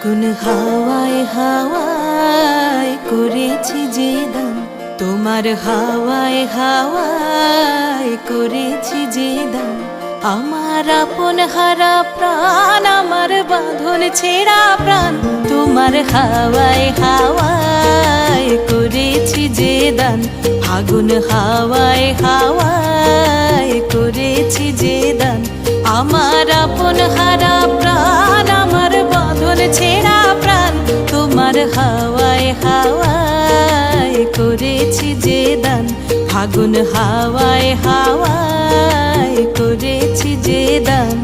ফাগুন হাওয়ায় হাওয়ায় করেছি যে দান, তোমার হাওয়ায় হাওয়ায় করেছি যে দান। আমার আপন হারা প্রাণ, আমার বাঁধন ছেঁড়া প্রাণ, তোমার হাওয়ায় হাওয়ায় করেছি যে দান। ফাগুন হাওয়ায় হাওয়ায় করেছি যে দান। আমার আপন হারা প্রাণ, আমার বাঁধন ছেঁড়া প্রাণ, তোমার হাওয়ায় হাওয়ায় করেছি যে দান। ফাগুন হাওয়ায় হাওয়ায় করেছি যে দান।